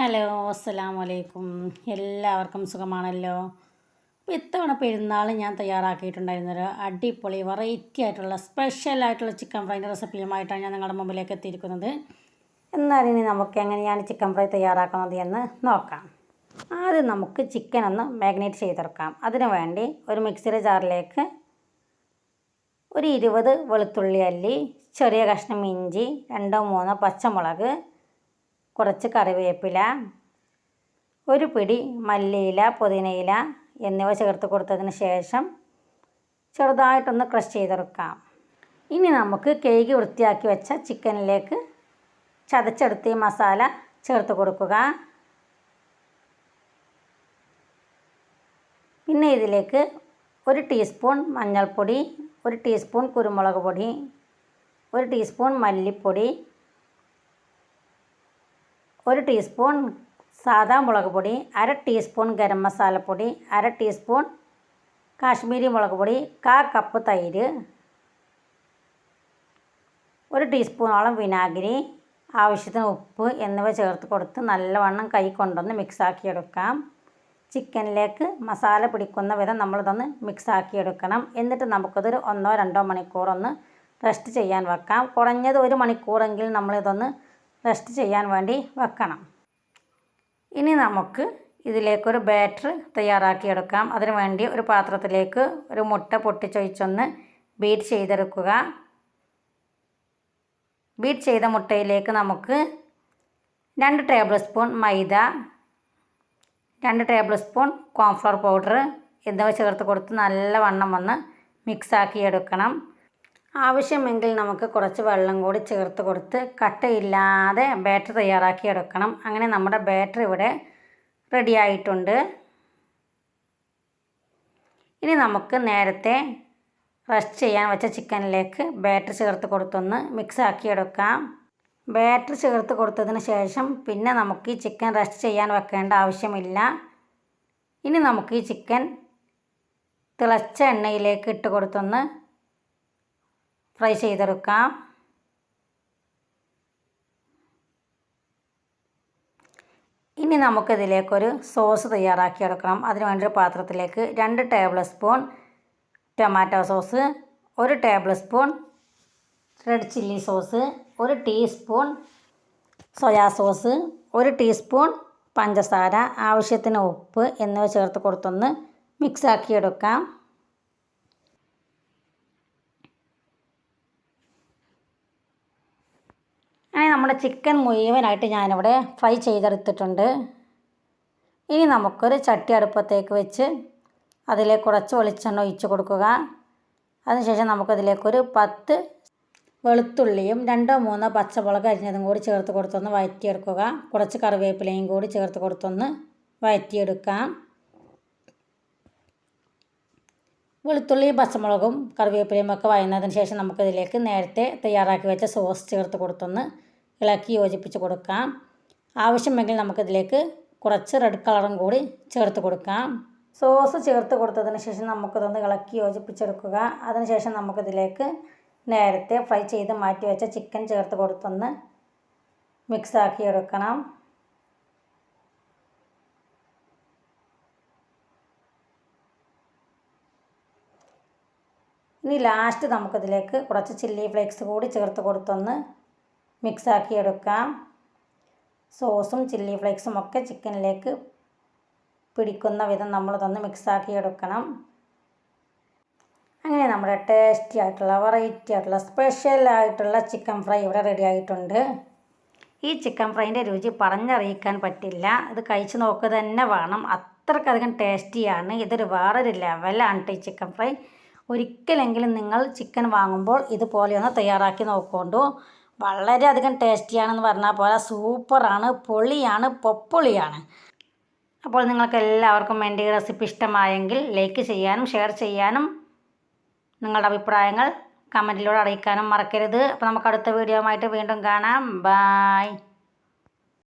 Hello, അസ്സലാമു അലൈക്കും. എല്ലാവർക്കും സുഖമാണല്ലോ. അപ്പോൾ ഇത്തവണ പെരുന്നാൾ ഞാൻ തയ്യാറാക്കിയിട്ടുണ്ടായിരുന്നൊരു അടിപൊളി വെറൈറ്റി ആയിട്ടുള്ള സ്പെഷ്യലായിട്ടുള്ള ചിക്കൻ ഫ്രൈൻ്റെ റെസിപ്പിയുമായിട്ടാണ് ഞാൻ നിങ്ങളുടെ മുമ്പിലേക്ക് എത്തിയിരിക്കുന്നത്. എന്നാൽ ഇനി നമുക്ക് എങ്ങനെയാണ് ചിക്കൻ ഫ്രൈ തയ്യാറാക്കുന്നത് എന്ന് നോക്കാം. ആദ്യം നമുക്ക് ചിക്കൻ ഒന്ന് മാഗ്നേറ്റ് ചെയ്തെടുക്കാം. അതിനു വേണ്ടി ഒരു മിക്സിയുടെ ജാറിലേക്ക് ഒരു 20 വെളുത്തുള്ളി അല്ലി, ചെറിയ കഷ്ണം ഇഞ്ചി, 2-3 പച്ചമുളക്, കുറച്ച് കറിവേപ്പില, ഒരു പിടി മല്ലിയില, പുതിനയില എന്നിവ ചേർത്ത് കൊടുത്തതിന് ശേഷം ചെറുതായിട്ടൊന്ന് ക്രഷ് ചെയ്തെടുക്കാം. ഇനി നമുക്ക് കഴുകി വൃത്തിയാക്കി വെച്ച ചിക്കനിലേക്ക് ചതച്ചെടുത്ത് ഈ മസാല ചേർത്ത് കൊടുക്കുക. പിന്നെ ഇതിലേക്ക് 1 ടീസ്പൂൺ മഞ്ഞൾപ്പൊടി, 1 ടീസ്പൂൺ കുരുമുളക് പൊടി, 1 ടീസ്പൂൺ മല്ലിപ്പൊടി, 1 ടീസ്പൂൺ സാദാ മുളക് പൊടി, 1/2 ടീസ്പൂൺ ഗരം മസാലപ്പൊടി, 1/2 ടീസ്പൂൺ കാശ്മീരി മുളക് പൊടി, 1/4 കപ്പ് തൈര്, 1 ടീസ്പൂണോളം വിനാഗിരി, ആവശ്യത്തിന് ഉപ്പ് എന്നിവ ചേർത്ത് കൊടുത്ത് നല്ലവണ്ണം കൈ കൊണ്ടൊന്ന് മിക്സാക്കിയെടുക്കാം. ചിക്കനിലേക്ക് മസാല പിടിക്കുന്ന വിധം നമ്മളിതൊന്ന് മിക്സാക്കിയെടുക്കണം. എന്നിട്ട് നമുക്കതൊരു 1-2 മണിക്കൂറൊന്ന് റെസ്റ്റ് ചെയ്യാൻ വെക്കാം. കുറഞ്ഞത് 1 മണിക്കൂറെങ്കിലും നമ്മളിതൊന്ന് റെസ്റ്റ് ചെയ്യാൻ വേണ്ടി വെക്കണം. ഇനി നമുക്ക് ഇതിലേക്കൊരു ബാറ്റർ തയ്യാറാക്കിയെടുക്കാം. അതിനു വേണ്ടി ഒരു പാത്രത്തിലേക്ക് ഒരു മുട്ട പൊട്ടിച്ചൊഴിച്ചൊന്ന് ബീറ്റ് ചെയ്തെടുക്കുക. ബീറ്റ് ചെയ്ത മുട്ടയിലേക്ക് നമുക്ക് 2 ടേബിൾ സ്പൂൺ മൈദ, 2 ടേബിൾ സ്പൂൺ കോൺഫ്ലവർ പൗഡർ എന്നിവ ചേർത്ത് കൊടുത്ത് നല്ലവണ്ണം ഒന്ന് മിക്സാക്കിയെടുക്കണം. ആവശ്യമെങ്കിൽ നമുക്ക് കുറച്ച് വെള്ളം കൂടി ചേർത്ത് കൊടുത്ത് കട്ടയില്ലാതെ ബാറ്റർ തയ്യാറാക്കിയെടുക്കണം. അങ്ങനെ നമ്മുടെ ബാറ്റർ ഇവിടെ റെഡി ആയിട്ടുണ്ട്. ഇനി നമുക്ക് നേരത്തെ റെസ്റ്റ് ചെയ്യാൻ വെച്ച ചിക്കനിലേക്ക് ബാറ്റർ ചേർത്ത് കൊടുത്തൊന്ന് മിക്സാക്കിയെടുക്കാം. ബാറ്റർ ചേർത്ത് കൊടുത്തതിന് ശേഷം പിന്നെ നമുക്ക് ഈ ചിക്കൻ റെസ്റ്റ് ചെയ്യാൻ വെക്കേണ്ട ആവശ്യമില്ല. ഇനി നമുക്ക് ഈ ചിക്കൻ തിളച്ച എണ്ണയിലേക്ക് ഇട്ട് കൊടുത്തൊന്ന് ഫ്രൈ ചെയ്തെടുക്കാം. ഇനി നമുക്കിതിലേക്കൊരു സോസ് തയ്യാറാക്കിയെടുക്കണം. അതിനുവേണ്ടി ഒരു പാത്രത്തിലേക്ക് 2 table spoon tomato sauce, 1 table spoon red chilli sauce, 1 teaspoon soya sauce, 1 teaspoon പഞ്ചസാര, ആവശ്യത്തിന് ഉപ്പ് എന്നിവ ചേർത്ത് കൊടുത്തൊന്ന് മിക്സാക്കിയെടുക്കാം. അങ്ങനെ നമ്മുടെ ചിക്കൻ മുഴുവനായിട്ട് ഞാനിവിടെ ഫ്രൈ ചെയ്തെടുത്തിട്ടുണ്ട്. ഇനി നമുക്കൊരു ചട്ടി അടുപ്പത്തേക്ക് വെച്ച് അതിലേക്ക് കുറച്ച് വെളിച്ചെണ്ണ ഒഴിച്ച് കൊടുക്കുക. അതിനുശേഷം നമുക്കതിലേക്കൊരു 10 വെളുത്തുള്ളിയും 2-3 പച്ചമുളക് അരിഞ്ഞതും കൂടി ചേർത്ത് കൊടുത്തൊന്ന് വഴറ്റിയെടുക്കുക. കുറച്ച് കറിവേപ്പിലയും കൂടി ചേർത്ത് കൊടുത്തൊന്ന് വഴറ്റിയെടുക്കാം. വെളുത്തുള്ളിയും പച്ചമുളകും കറിവേപ്പിലയും ഒക്കെ വഴന്നതിന് ശേഷം നമുക്കതിലേക്ക് നേരത്തെ തയ്യാറാക്കി വെച്ച സോസ് ചേർത്ത് കൊടുത്തൊന്ന് ഇളക്കി യോജിപ്പിച്ച് കൊടുക്കാം. ആവശ്യമെങ്കിൽ നമുക്കതിലേക്ക് കുറച്ച് റെഡ് കളറും കൂടി ചേർത്ത് കൊടുക്കാം. സോസ് ചേർത്ത് കൊടുത്തതിന് ശേഷം നമുക്കിതൊന്ന് ഇളക്കി യോജിപ്പിച്ചെടുക്കുക. അതിനുശേഷം നമുക്കിതിലേക്ക് നേരത്തെ ഫ്രൈ ചെയ്ത് മാറ്റി വെച്ച ചിക്കൻ ചേർത്ത് കൊടുത്തൊന്ന് മിക്സാക്കിയെടുക്കണം. ഇനി ലാസ്റ്റ് നമുക്കതിലേക്ക് കുറച്ച് ചില്ലി ഫ്ലേക്സ് കൂടി ചേർത്ത് കൊടുത്തൊന്ന് മിക്സാക്കിയെടുക്കാം. സോസും ചില്ലി ഫ്ലേക്സും ഒക്കെ ചിക്കനിലേക്ക് പിടിക്കുന്ന വിധം നമ്മളിതൊന്ന് മിക്സാക്കിയെടുക്കണം. അങ്ങനെ നമ്മുടെ ടേസ്റ്റി ആയിട്ടുള്ള വെറൈറ്റി ആയിട്ടുള്ള സ്പെഷ്യലായിട്ടുള്ള ചിക്കൻ ഫ്രൈ ഇവിടെ റെഡി ആയിട്ടുണ്ട്. ഈ ചിക്കൻ ഫ്രൈൻ്റെ രുചി പറഞ്ഞറിയിക്കാൻ പറ്റില്ല. ഇത് കഴിച്ച് നോക്കുക തന്നെ വേണം. അത്രക്കധികം ടേസ്റ്റിയാണ്. ഇതൊരു വേറൊരു ലെവലാണ് ഈ ചിക്കൻ ഫ്രൈ. ഒരിക്കലെങ്കിലും നിങ്ങൾ ചിക്കൻ വാങ്ങുമ്പോൾ ഇതുപോലെ ഒന്ന് തയ്യാറാക്കി നോക്കൊണ്ടു. വളരെയധികം ടേസ്റ്റിയാണെന്ന് പറഞ്ഞാൽ പോലെ സൂപ്പറാണ്, പൊളിയാണ്, പൊപ്പൊളിയാണ്. അപ്പോൾ നിങ്ങൾക്ക് എല്ലാവർക്കും എൻ്റെ ഈ റെസിപ്പി ഇഷ്ടമായെങ്കിൽ ലൈക്ക് ചെയ്യാനും ഷെയർ ചെയ്യാനും നിങ്ങളുടെ അഭിപ്രായങ്ങൾ കമൻറ്റിലൂടെ അറിയിക്കാനും മറക്കരുത്. അപ്പോൾ നമുക്ക് അടുത്ത വീഡിയോ ആയിട്ട് വീണ്ടും കാണാം. ബൈ.